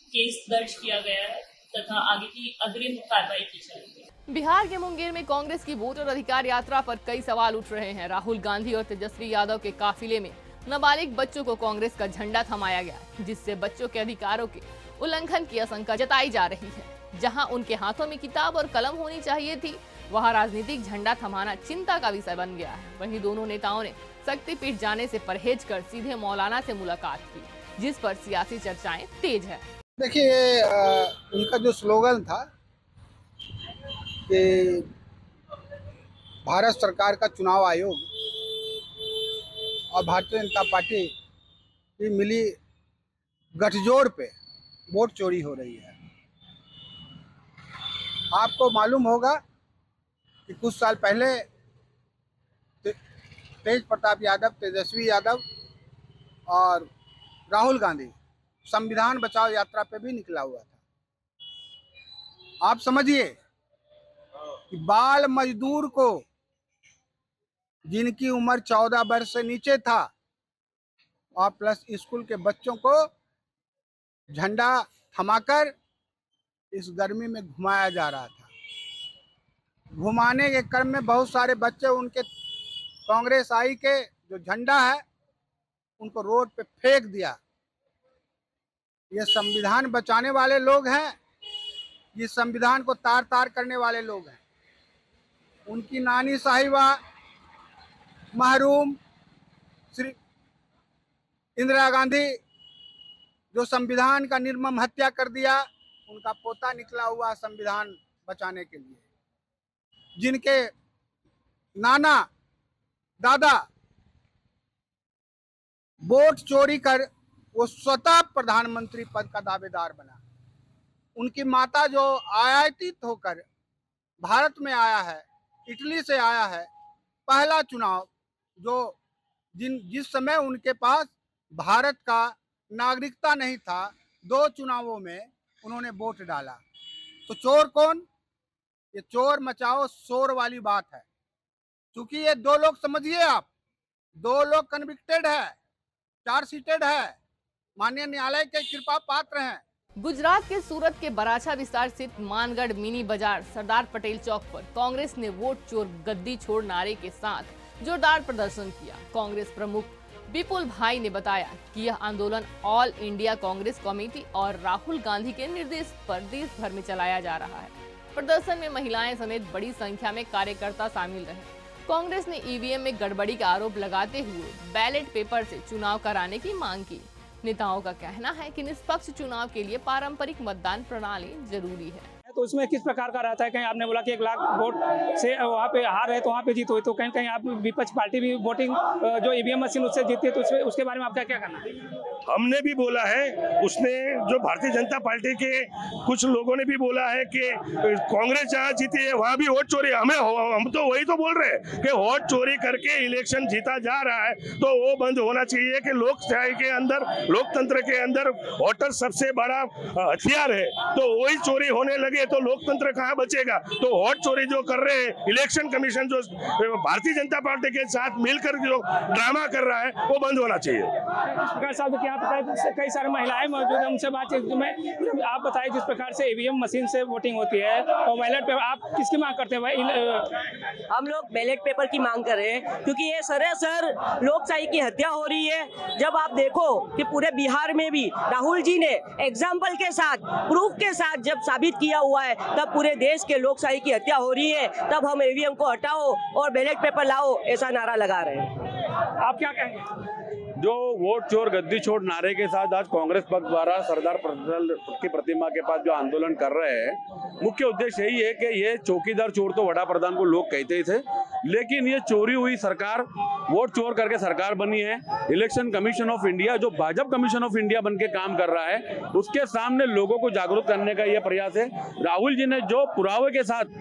केस दर्ज किया गया है तथा आगे की अग्रिम कार्रवाई की जाएगी। बिहार के मुंगेर में कांग्रेस की वोटर अधिकार यात्रा पर कई सवाल उठ रहे हैं। राहुल गांधी और तेजस्वी यादव के काफिले में नाबालिग बच्चों को कांग्रेस का झंडा थमाया गया, जिससे बच्चों के अधिकारों के उल्लंघन की आशंका जताई जा रही है। जहां उनके हाथों में किताब और कलम होनी चाहिए थी, वहां राजनीतिक झंडा थमाना चिंता का विषय बन गया है। वहीं दोनों नेताओं ने शक्तिपीठ जाने से परहेज कर सीधे मौलाना से मुलाकात की, जिस पर सियासी चर्चाएं तेज है। देखिए, उनका जो स्लोगन था कि भारत सरकार का चुनाव आयोग और भारतीय जनता पार्टी की मिली गठजोड़ पे वोट चोरी हो रही है। आपको मालूम होगा कि कुछ साल पहले तेज प्रताप यादव, तेजस्वी यादव और राहुल गांधी संविधान बचाओ यात्रा पे भी निकला हुआ था। आप समझिए कि बाल मजदूर को, जिनकी उम्र 14 वर्ष से नीचे था, और प्लस स्कूल के बच्चों को झंडा थमाकर इस गर्मी में घुमाया जा रहा था। घुमाने के क्रम में बहुत सारे बच्चे उनके कांग्रेस आई के जो झंडा है उनको रोड पे फेंक दिया। ये संविधान बचाने वाले लोग हैं, ये संविधान को तार तार करने वाले लोग हैं। उनकी नानी साहिबा महरूम श्री इंदिरा गांधी जो संविधान का निर्मम हत्या कर दिया, उनका पोता निकला हुआ संविधान बचाने के लिए, जिनके नाना दादा वोट चोरी कर वो स्वतः प्रधानमंत्री पद का दावेदार बना। उनकी माता जो आयातित होकर भारत में आया है, इटली से आया है, पहला चुनाव जो जिस समय उनके पास भारत का नागरिकता नहीं था, 2 चुनावों में उन्होंने वोट डाला। तो चोर कौन? ये चोर मचाओ शोर वाली बात है। क्योंकि ये 2 लोग, समझिए आप, 2 लोग कन्विक्टेड है, चार्जशीटेड है, माननीय न्यायालय के कृपा पात्र हैं। गुजरात के सूरत के बराछा विस्तार स्थित मानगढ़ मिनी बाजार सरदार पटेल चौक पर कांग्रेस ने वोट चोर गद्दी छोड़ नारे के साथ जोरदार प्रदर्शन किया। कांग्रेस प्रमुख विपुल भाई ने बताया कि यह आंदोलन ऑल इंडिया कांग्रेस कमेटी और राहुल गांधी के निर्देश पर देश भर में चलाया जा रहा है। प्रदर्शन में महिलाएं समेत बड़ी संख्या में कार्यकर्ता शामिल रहे। कांग्रेस ने ईवीएम में गड़बड़ी का आरोप लगाते हुए बैलेट पेपर से चुनाव कराने की मांग की। नेताओं का कहना है कि निष्पक्ष चुनाव के लिए पारंपरिक मतदान प्रणाली जरूरी है। तो उसमें किस प्रकार का रहता है? कहीं आपने बोला कि 1 लाख वोट से वहाँ पे हार है तो वहाँ पे जीत हुई, तो कहीं कहीं आप विपक्ष पार्टी भी वोटिंग जो ईवीएम मशीन उससे जीती है, तो उसके बारे में आपका क्या कहना है? हमने भी बोला है, उसने जो भारतीय जनता पार्टी के कुछ लोगों ने भी बोला है कि कांग्रेस जहाँ जीती है वहाँ भी वोट चोरी। हम तो वही तो बोल रहे हैं कि वोट चोरी करके इलेक्शन जीता जा रहा है, तो वो बंद होना चाहिए। कि लोकशाही के अंदर, लोकतंत्र के अंदर वोटर सबसे बड़ा हथियार है, तो वही चोरी होने लगे तो लोकतंत्र कहाँ बचेगा? तो वोट चोरी जो कर रहे हैं, इलेक्शन कमीशन जो भारतीय जनता पार्टी के साथ मिलकर जो ड्रामा कर रहा है, वो बंद होना चाहिए। कई सारी महिलाएं मौजूद हैं, उनसे बातचीत में आप बताइए, जिस प्रकार से ईवीएम मशीन से वोटिंग होती है और बैलेट पेपर, आप किसकी मांग करते हैं भाई? हम लोग बैलेट पेपर की मांग कर रहे हैं, क्योंकि ये सरासर लोकशाही की हत्या हो रही है। जब आप देखो कि पूरे बिहार में भी राहुल जी ने एग्जाम्पल के साथ, प्रूफ के साथ जब साबित किया हुआ है, तब पूरे देश के लोकशाही की हत्या हो रही है। तब हम ईवीएम को हटाओ और बैलेट पेपर लाओ, ऐसा नारा लगा रहे हैं। आप क्या कहेंगे? जो वोट चोर गद्दी छोड़ नारे के साथ आज कांग्रेस पक्ष द्वारा सरदार पटेल की प्रतिमा के पास जो आंदोलन कर रहे हैं, मुख्य उद्देश्य यही है कि ये चौकीदार चोर तो वड़ा प्रधान को लोग कहते ही थे, लेकिन ये चोरी हुई सरकार, वोट चोर करके सरकार बनी है। इलेक्शन कमीशन ऑफ इंडिया जो भाजपा कमीशन ऑफ इंडिया बन के काम कर रहा है, उसके सामने लोगों को जागरूक करने का यह प्रयास है। राहुल जी ने जो पुरावे के साथ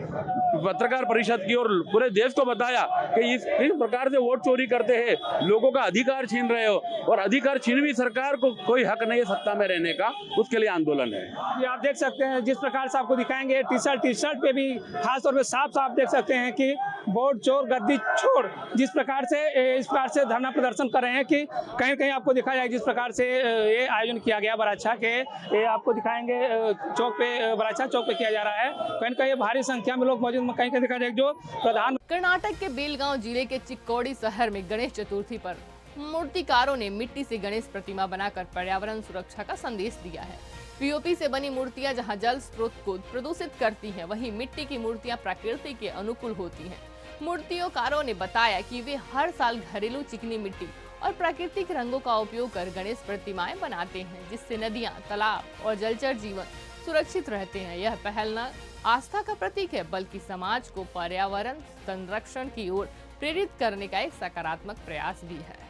पत्रकार परिषद की और पूरे देश को बताया कि इस प्रकार से वोट चोरी करते हैं, लोगों का अधिकार छीन रहे हो, और अधिकार छीन भी सरकार को कोई हक नहीं है सत्ता में रहने का, उसके लिए आंदोलन है। ये आप देख सकते हैं, जिस प्रकार से आपको दिखाएंगे टी शर्ट पे भी खास तौर पे साफ देख सकते हैं कि वोट चोर गद्दी छोड़, जिस प्रकार से इस प्रकार से धरना प्रदर्शन कर रहे हैं कि कहीं कहीं आपको दिखाया जाए जिस प्रकार से ये आयोजन किया गया बराछा के, ये आपको दिखाएंगे चौक पे, बराछा चौक पे किया जा रहा है। कहीं कहीं भारी संख्या में लोग मौजूद, कहीं कहीं दिखाया जाए जो प्रधान। कर्नाटक के बेलगांव जिले के चिक्कोड़ी शहर में गणेश चतुर्थी पर मूर्तिकारों ने मिट्टी से गणेश प्रतिमा बनाकर पर्यावरण सुरक्षा का संदेश दिया है। पीओपी से बनी मूर्तियां जहां जल स्रोत को प्रदूषित करती हैं, वहीं मिट्टी की मूर्तियां प्रकृति के अनुकूल होती हैं। मूर्तिकारों ने बताया कि वे हर साल घरेलू चिकनी मिट्टी और प्राकृतिक रंगों का उपयोग कर गणेश प्रतिमाएं बनाते हैं, जिससे नदियां, तालाब और जलचर जीवन सुरक्षित रहते हैं। यह पहल न आस्था का प्रतीक है, बल्कि समाज को पर्यावरण संरक्षण की ओर प्रेरित करने का एक सकारात्मक प्रयास भी है।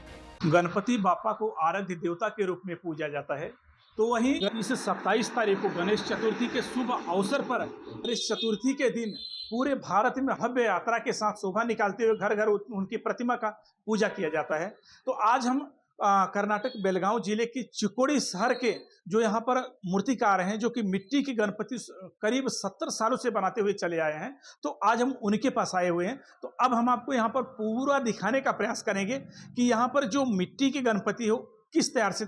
गणपति बापा को आराध्य देवता के रूप में पूजा जाता है, तो वहीं इस 27 तारीख को गणेश चतुर्थी के शुभ अवसर पर गणेश चतुर्थी के दिन पूरे भारत में भव्य यात्रा के साथ शोभा निकालते हुए घर घर उनकी प्रतिमा का पूजा किया जाता है। तो आज हम कर्नाटक बेलगांव जिले की चिक्कोड़ी शहर के जो यहाँ पर मूर्तिकार हैं, जो कि मिट्टी की गणपति करीब 70 सालों से बनाते हुए चले आए हैं, तो आज हम उनके पास आए हुए हैं। तो अब हम आपको यहाँ पर पूरा दिखाने का प्रयास करेंगे कि यहाँ पर जो मिट्टी की गणपति हो किस तरह से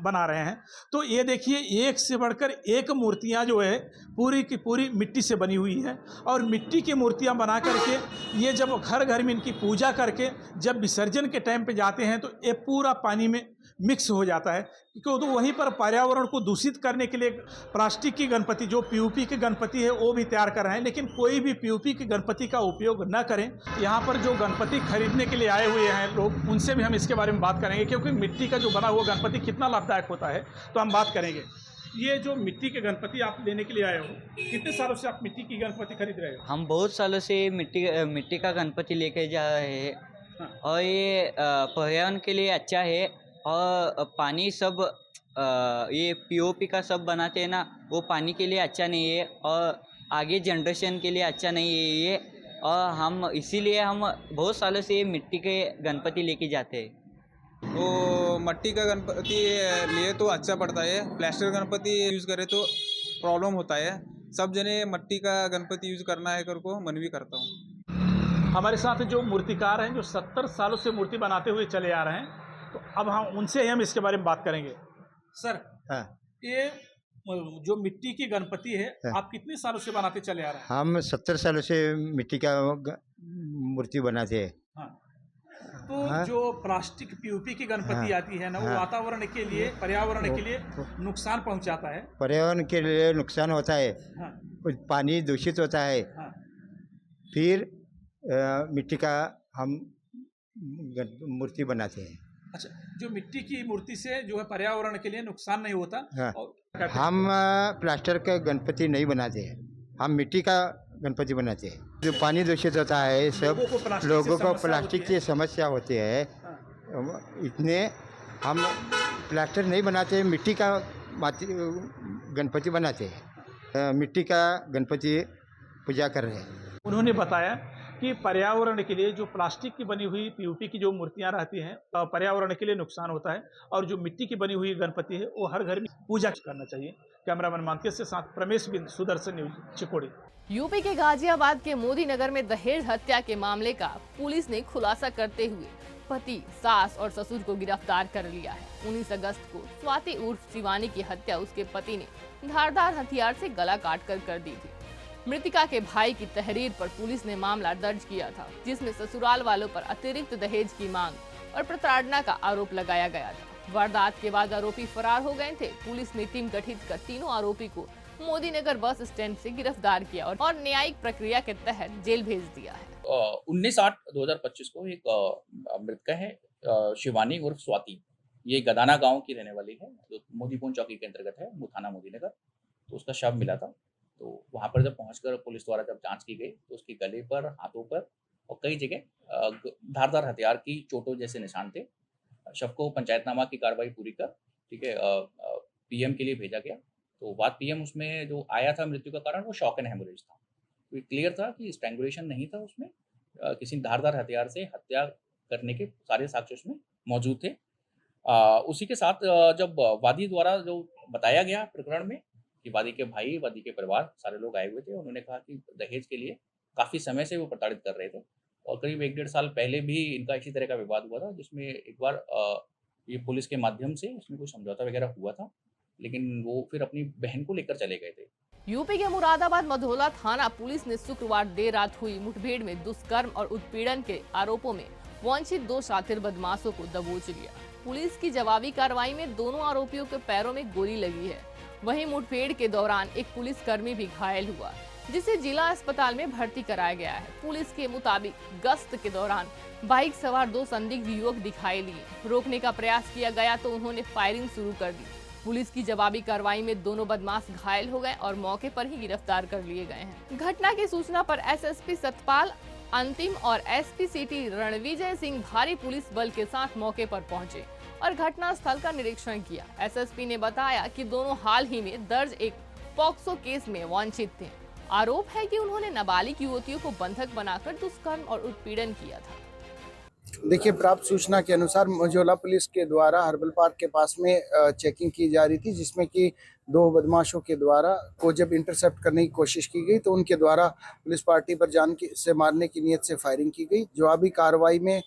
बना रहे हैं। तो ये देखिए, एक से बढ़कर एक मूर्तियाँ जो है पूरी की पूरी मिट्टी से बनी हुई है, और मिट्टी की मूर्तियाँ बना करके ये जब घर घर में इनकी पूजा करके जब विसर्जन के टाइम पे जाते हैं तो ये पूरा पानी में मिक्स हो जाता है, क्योंकि तो वहीं पर पर्यावरण को दूषित करने के लिए प्लास्टिक की गणपति, जो पीओपी के गणपति है वो भी तैयार कर रहे हैं, लेकिन कोई भी पीओपी के गणपति का उपयोग न करें। यहाँ पर जो गणपति खरीदने के लिए आए हुए हैं लोग, उनसे भी हम इसके बारे में बात करेंगे, क्योंकि मिट्टी का जो बना हुआ गणपति कितना लाभदायक होता है, तो हम बात करेंगे। ये जो मिट्टी के गणपति आप लेने के लिए आए हो, कितने सालों से आप मिट्टी की गणपति खरीद रहे हो? हम बहुत सालों से मिट्टी का गणपति लेके जा रहे हैं और ये पर्यावरण के लिए अच्छा है। और पानी सब ये पीओपी का सब बनाते हैं ना, वो पानी के लिए अच्छा नहीं है और आगे जनरेशन के लिए अच्छा नहीं है ये। और हम इसीलिए हम बहुत सालों से ये मिट्टी के गणपति लेके जाते हैं। तो मट्टी का गणपति लिए तो अच्छा पड़ता है, प्लास्टर गणपति यूज़ करें तो प्रॉब्लम होता है। सब जने मट्टी का गणपति यूज़ करना है कर को मन भी करता हूँ। हमारे साथ जो मूर्तिकार हैं, जो 70 सालों से मूर्ति बनाते हुए चले आ रहे हैं, तो अब हम उनसे हम इसके बारे में बात करेंगे। सर, हाँ। ये जो मिट्टी की गणपति है, हाँ। आप कितने सालों से बनाते चले आ रहे हैं? हम 70 सालों से मिट्टी का मूर्ति बनाते हैं। हाँ। तो जो प्लास्टिक पीओपी की गणपति आती है ना, वो वातावरण के लिए, पर्यावरण के लिए नुकसान पहुंचाता है। पर्यावरण के लिए नुकसान होता है। हाँ। कुछ पानी दूषित होता है। हाँ। फिर मिट्टी का हम मूर्ति बनाते हैं। अच्छा, जो मिट्टी की मूर्ति से जो है पर्यावरण के लिए नुकसान नहीं होता। हाँ। और हम प्लास्टर का गणपति नहीं बनाते हैं, हम मिट्टी का गणपति बनाते हैं। जो पानी दूषित होता है, सब लोगों को प्लास्टिक की समस्या होती है। इतने हम प्लास्टर नहीं बनाते, मिट्टी का गणपति बनाते हैं। मिट्टी का गणपति पूजा कर रहे हैं। उन्होंने बताया कि पर्यावरण के लिए जो प्लास्टिक की बनी हुई पीओपी की जो मूर्तियां रहती हैं, पर्यावरण के लिए नुकसान होता है, और जो मिट्टी की बनी हुई गणपति है वो हर घर में पूजा करना चाहिए। कैमरामैन मानकेश के साथ प्रमेश बिंद, सुदर्शन न्यूज, चिकोड़ी। यूपी के गाजियाबाद के मोदी नगर में दहेज हत्या के मामले का पुलिस ने खुलासा करते हुए पति, सास और ससुर को गिरफ्तार कर लिया है। 19 अगस्त को स्वाति उर्फ शिवानी की हत्या उसके पति ने धारदार हथियार से गला काट कर दी थी। मृतिका के भाई की तहरीर पर पुलिस ने मामला दर्ज किया था, जिसमें ससुराल वालों पर अतिरिक्त दहेज की मांग और प्रताड़ना का आरोप लगाया गया था। वारदात के बाद आरोपी फरार हो गए थे। पुलिस ने टीम गठित कर तीनों आरोपी को मोदी नगर बस स्टैंड से गिरफ्तार किया और न्यायिक प्रक्रिया के तहत जेल भेज दिया है। 19/8/2025 को एक मृतका है शिवानी उर्फ स्वाति, ये गदाना गांव की रहने वाली है, जो मोदीपुर चौकी के अंतर्गत है, थाना मोदी नगर। तो उसका शव मिला था। तो वहां पर जब पहुंचकर पुलिस द्वारा जब जांच की गई, तो उसके गले पर, हाथों पर और कई जगह धारदार हथियार की चोटों जैसे निशान थे। शव को पंचायतनामा की कार्रवाई पूरी कर, ठीक है, पीएम के लिए भेजा गया। तो बात पीएम उसमें जो आया था मृत्यु का कारण, वो शॉक एंड हेमोरेज था। तो क्लियर था कि स्ट्रैंगुलेशन नहीं था, उसमें किसी धारदार हथियार से हत्या करने के सारे साक्ष्य उसमें मौजूद थे। उसी के साथ जब वादी द्वारा जो बताया गया प्रकरण में कि वादी के भाई, वादी के परिवार सारे लोग आए हुए थे, उन्होंने कहा कि दहेज के लिए काफ़ी समय से वो प्रताड़ित कर रहे थे और करीब 1-1.5 साल पहले भी इनका इसी तरह का विवाद हुआ था, जिसमें एक बार ये पुलिस के माध्यम से इसमें कोई समझौता वगैरह हुआ था, लेकिन वो फिर अपनी बहन को लेकर चले गए थे। यूपी के मुरादाबाद मधोला थाना पुलिस ने शुक्रवार देर रात हुई मुठभेड़ में दुष्कर्म और उत्पीड़न के आरोपों में वांछित 2 शातिर बदमाशों को दबोच लिया। पुलिस की जवाबी कार्रवाई में दोनों आरोपियों के पैरों में गोली लगी है। वहीं मुठभेड़ के दौरान एक पुलिसकर्मी भी घायल हुआ, जिसे जिला अस्पताल में भर्ती कराया गया है। पुलिस के मुताबिक गश्त के दौरान बाइक सवार 2 संदिग्ध युवक दिखाई दिए। रोकने का प्रयास किया गया तो उन्होंने फायरिंग शुरू कर दी। पुलिस की जवाबी कार्रवाई में दोनों बदमाश घायल हो गए और मौके पर ही गिरफ्तार कर लिए गए हैं। घटना की सूचना पर एसएसपी सतपाल अंतिम और एसपी सिटी रणविजय सिंह भारी पुलिस बल के साथ मौके पर पहुंचे और घटना स्थल का निरीक्षण किया। एसएसपी ने बताया कि दोनों हाल ही में दर्ज एक पॉक्सो केस में वांछित थे। आरोप है कि उन्होंने नाबालिग युवतियों को बंधक बनाकर दुष्कर्म और उत्पीड़न किया था। देखिए, प्राप्त सूचना के अनुसार मझोला पुलिस के द्वारा हर्बल पार्क के पास में चेकिंग की जा रही थी, जिसमें कि 2 बदमाशों के द्वारा को जब इंटरसेप्ट करने की कोशिश की गई तो उनके द्वारा पुलिस पार्टी पर जान से मारने की नीयत से फायरिंग की गई। जवाबी कार्रवाई में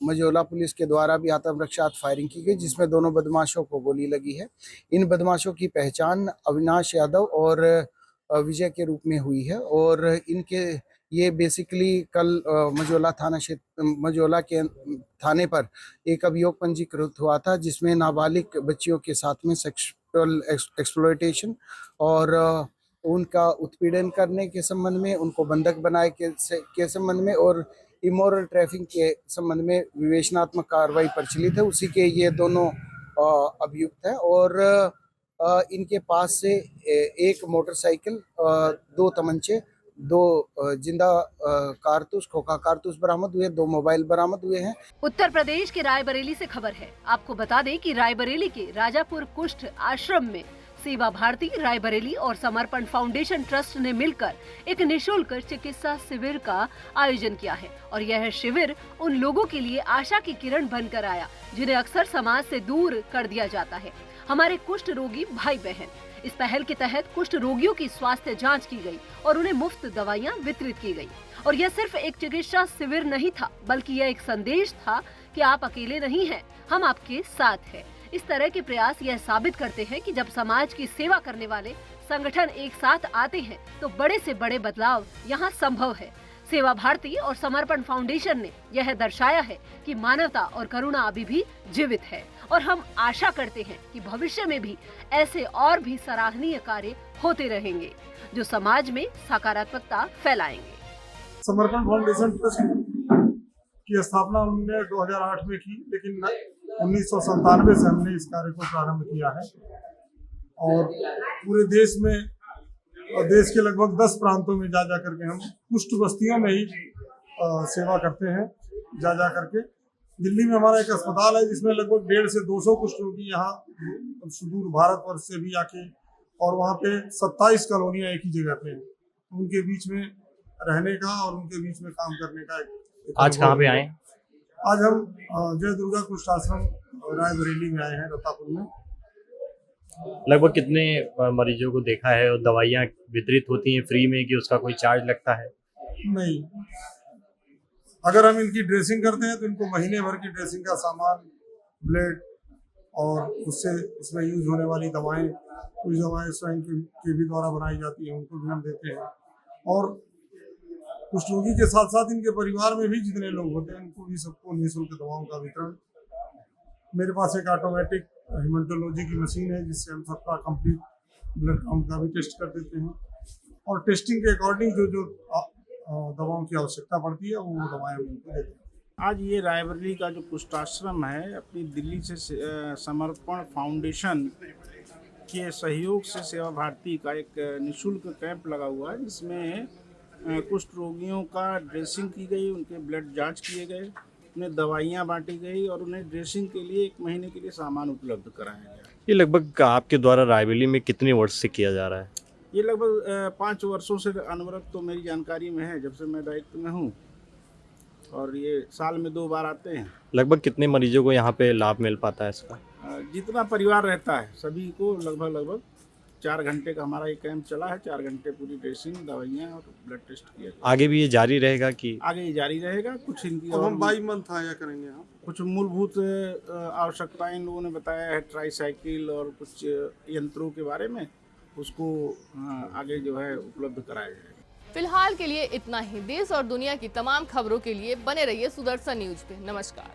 मझोला पुलिस के द्वारा भी आत्मरक्षार्थ फायरिंग की गई, जिसमें दोनों बदमाशों को गोली लगी है। इन बदमाशों की पहचान अविनाश यादव और विजय के रूप में हुई है और इनके ये बेसिकली कल मझोला के थाने पर एक अभियोग पंजीकृत हुआ था, जिसमें नाबालिग बच्चियों के साथ में सेक्सुअल एक्सप्लॉयटेशन और उनका उत्पीड़न करने के संबंध में, उनको बंधक बनाए के संबंध में और इमोरल ट्रैफिकिंग के संबंध में विवेचनात्मक कार्रवाई प्रचलित है। उसी के ये दोनों अभियुक्त हैं और इनके पास से एक मोटरसाइकिल, 2 तमंचे, 2 जिंदा कारतूस, खोखा कारतूस बरामद हुए, 2 मोबाइल बरामद हुए हैं। उत्तर प्रदेश के रायबरेली से खबर है। आपको बता दें कि रायबरेली के राजापुर कुष्ठ आश्रम में सेवा भारती, रायबरेली और समर्पण फाउंडेशन ट्रस्ट ने मिलकर एक निशुल्क चिकित्सा शिविर का आयोजन किया है और यह शिविर उन लोगों के लिए आशा की किरण बनकर आया जिन्हें अक्सर समाज से दूर कर दिया जाता है, हमारे कुष्ठ रोगी भाई बहन। इस पहल के तहत कुष्ठ रोगियों की स्वास्थ्य जांच की गई और उन्हें मुफ्त दवाइयां वितरित की गई। और यह सिर्फ एक चिकित्सा शिविर नहीं था, बल्कि यह एक संदेश था कि आप अकेले नहीं हैं, हम आपके साथ हैं। इस तरह के प्रयास यह साबित करते हैं कि जब समाज की सेवा करने वाले संगठन एक साथ आते हैं तो बड़े से बड़े बदलाव यहाँ संभव है। सेवा भारती और समर्पण फाउंडेशन ने यह दर्शाया है कि मानवता और करुणा अभी भी जीवित है और हम आशा करते हैं कि भविष्य में भी ऐसे और भी सराहनीय कार्य होते रहेंगे जो समाज में सकारात्मकता फैलाएंगे। समर्पण फाउंडेशन ट्रस्ट की स्थापना हमने 2008 में की, लेकिन 1997 से हमने इस कार्य को प्रारंभ किया है और पूरे देश में और देश के लगभग 10 प्रांतों में जा करके हम कुष्ठ बस्तियों में ही सेवा करते हैं। जा करके दिल्ली में हमारा एक अस्पताल है जिसमें लगभग 150 से 200 कुष्ठ रोगी यहाँ सुदूर भारतवर्ष से भी आके, और वहाँ पे 27 कॉलोनियाँ एक ही जगह पे हैं, उनके बीच में रहने का और उनके बीच में काम करने का एक आज कहाँ पे आए? आज हम जय दुर्गा कुष्ठ आश्रम रायबरेली में आए हैं, रतापुर में। लगभग कितने मरीजों को देखा है और दवाइयाँ वितरित होती हैं फ्री में कि उसका कोई चार्ज लगता है? नहीं, अगर हम इनकी ड्रेसिंग करते हैं तो इनको महीने भर की ड्रेसिंग का सामान, ब्लेड और उसमें यूज होने वाली दवाएं, कुछ दवाएं स्वयं के भी द्वारा बनाई जाती हैं, उनको भी हम देते हैं। और कुष्ठ रोगी के साथ साथ इनके परिवार में भी जितने लोग होते हैं उनको भी सबको निःशुल्क दवाओं का वितरण। मेरे पास एक ऑटोमेटिक हेमेटोलॉजी की मशीन है जिससे हम सबका कंप्लीट ब्लड काउंट का भी टेस्ट कर देते हैं और टेस्टिंग के अकॉर्डिंग जो दवाओं की आवश्यकता पड़ती है वो दवाएं हम उनको देते हैं। आज ये रायबरेली का जो कुष्ठ आश्रम है, अपनी दिल्ली से समर्पण फाउंडेशन के सहयोग से सेवा भारती का एक निःशुल्क कैंप लगा हुआ है जिसमें कुष्ठ रोगियों का ड्रेसिंग की गई, उनके ब्लड जांच किए गए, उन्हें दवाइयाँ बांटी गई और उन्हें ड्रेसिंग के लिए 1 महीने के लिए सामान उपलब्ध कराया गया। ये लगभग आपके द्वारा रायबरेली में कितने वर्ष से किया जा रहा है? ये लगभग 5 वर्षों से अनवरत तो मेरी जानकारी में है, जब से मैं दायित्व में हूँ, और ये साल में 2 बार आते हैं। लगभग कितने मरीजों को यहाँ पे लाभ मिल पाता है इसका? जितना परिवार रहता है सभी को लगभग 4 घंटे का हमारा ये कैंप चला है। 4 घंटे पूरी ड्रेसिंग, दवाइयाँ और ब्लड टेस्ट किया। आगे भी ये जारी रहेगा कि? आगे ये जारी रहेगा। कुछ इनकी और हम 22 मंथ आया करेंगे यहाँ। कुछ मूलभूत आवश्यकताएं इन लोगों ने बताया है, ट्राईसाइकिल और कुछ यंत्रों के बारे में, उसको आगे जो है उपलब्ध कराया जाएगा। फिलहाल के लिए इतना ही। देश और दुनिया की तमाम खबरों के लिए बने रहिए सुदर्शन न्यूज पे। नमस्कार।